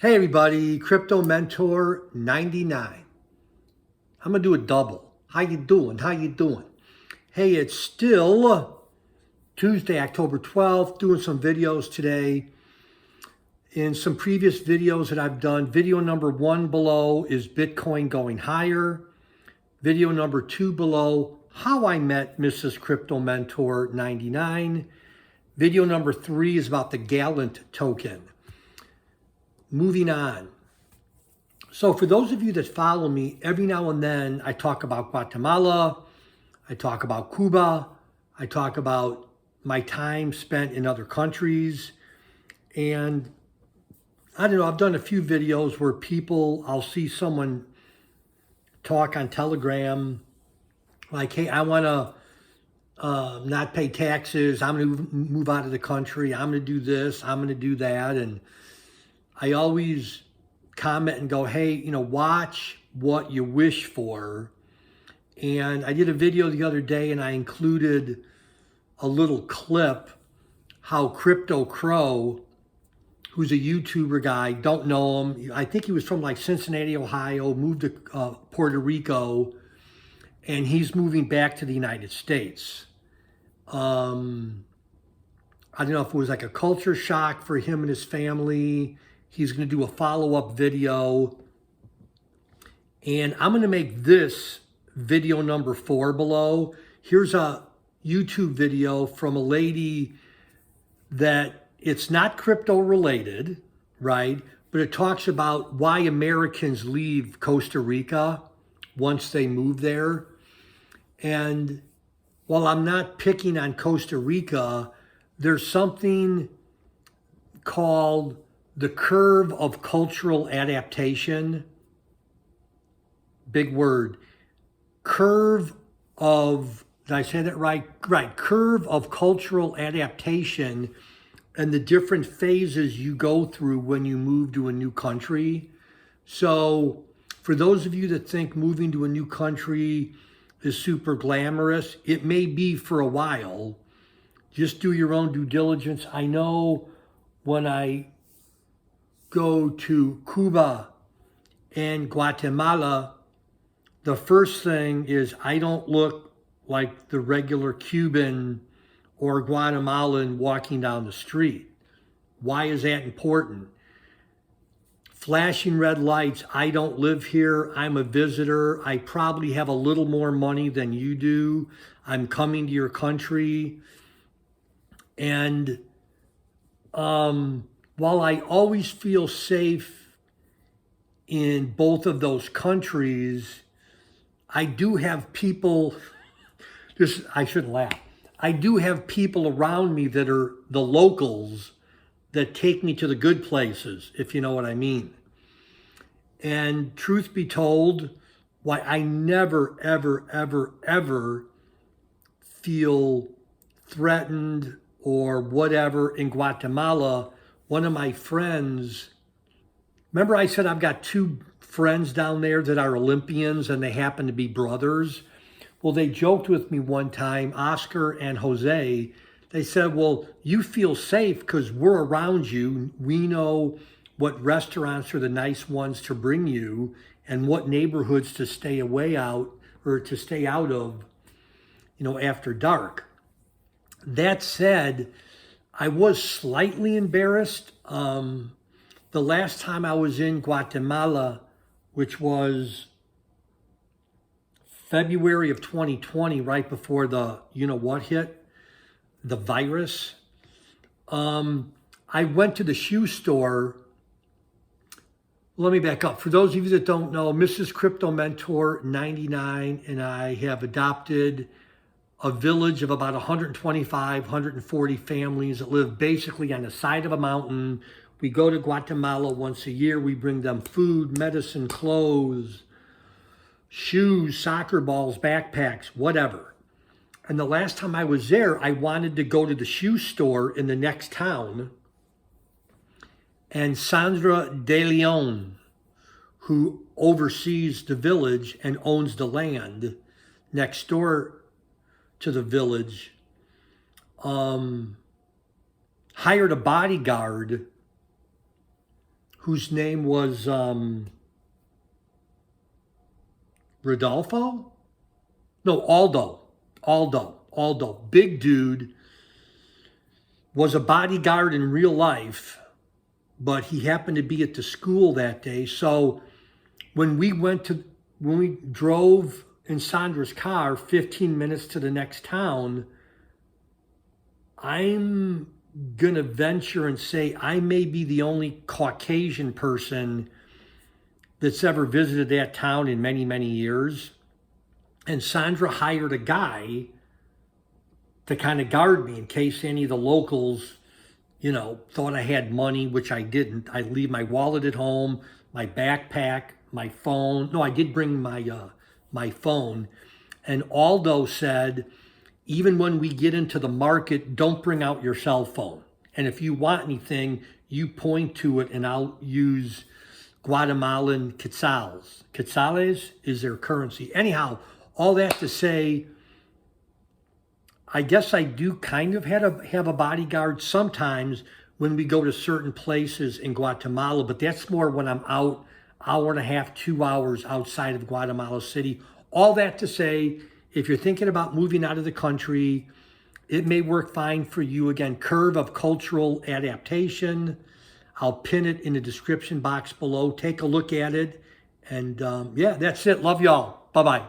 Hey everybody, Crypto Mentor 99. I'm gonna do a double. How you doing? How you doing? Hey, it's still Tuesday, October 12th, doing some videos today. In some previous videos that I've done, video number 1 below is Bitcoin going higher. Video number 2 below, how I met Mrs. Crypto Mentor 99. Video number 3 is about the Gallant token. Moving on. So for those of you that follow me, every now and then I talk about Guatemala, I talk about Cuba, I talk about my time spent in other countries. And I don't know, I've done a few videos where I'll see someone talk on Telegram, like, hey, I want to not pay taxes, I'm going to move out of the country, I'm going to do this, I'm going to do that. And I always comment and go, hey, watch what you wish for. And I did a video the other day and I included a little clip how Crypto Crow, who's a YouTuber guy, don't know him. I think he was from like Cincinnati, Ohio, moved to Puerto Rico, and he's moving back to the United States. I don't know if it was like a culture shock for him and his family. He's going to do a follow-up video. And I'm going to make this video number 4 below. Here's a YouTube video from a lady that it's not crypto related, right? But it talks about why Americans leave Costa Rica once they move there. And while I'm not picking on Costa Rica, there's something called the curve of cultural adaptation. Big word. Curve of, did I say that right? Right. Curve of cultural adaptation and the different phases you go through when you move to a new country. So for those of you that think moving to a new country is super glamorous, it may be for a while. Just do your own due diligence. I know when I go to Cuba and Guatemala, the first thing is I don't look like the regular Cuban or Guatemalan walking down the street. Why is that important? Flashing red lights, I don't live here, I'm a visitor, I probably have a little more money than you do, I'm coming to your country. And while I always feel safe in both of those countries, I do have people, I shouldn't laugh. I do have people around me that are the locals that take me to the good places, if you know what I mean. And truth be told, why I never, ever, ever, ever feel threatened or whatever in Guatemala. One of my friends, remember I said I've got 2 friends down there that are Olympians and they happen to be brothers? Well, they joked with me one time, Oscar and Jose. They said, well, you feel safe because we're around you. We know what restaurants are the nice ones to bring you and what neighborhoods to stay away out or to stay out of, after dark. That said, I was slightly embarrassed. The last time I was in Guatemala, which was February of 2020, right before the you-know-what hit, the virus, I went to the shoe store. Let me back up. For those of you that don't know, Mrs. Crypto Mentor 99 and I have adopted a village of about 125, 140 families that live basically on the side of a mountain. We go to Guatemala once a year. We bring them food, medicine, clothes, shoes, soccer balls, backpacks, whatever. And the last time I was there, I wanted to go to the shoe store in the next town. And Sandra De Leon, who oversees the village and owns the land next door to the village, hired a bodyguard whose name was Rodolfo? No, Aldo. Aldo. Big dude. Was a bodyguard in real life, but he happened to be at the school that day. So when we drove in Sandra's car 15 minutes to the next town, I'm going to venture and say I may be the only Caucasian person that's ever visited that town in many, many years. And Sandra hired a guy to kind of guard me in case any of the locals, thought I had money, which I didn't. I leave my wallet at home, my backpack, my phone. No, I did bring my phone. And Aldo said, even when we get into the market, don't bring out your cell phone. And if you want anything, you point to it and I'll use Guatemalan quetzals. Quetzales is their currency. Anyhow, all that to say, I guess I do kind of have a bodyguard sometimes when we go to certain places in Guatemala, but that's more when I'm out hour and a half, 2 hours outside of Guatemala City. All that to say, if you're thinking about moving out of the country, it may work fine for you. Again, curve of cultural adaptation. I'll pin it in the description box below. Take a look at it. And yeah, that's it. Love y'all. Bye-bye.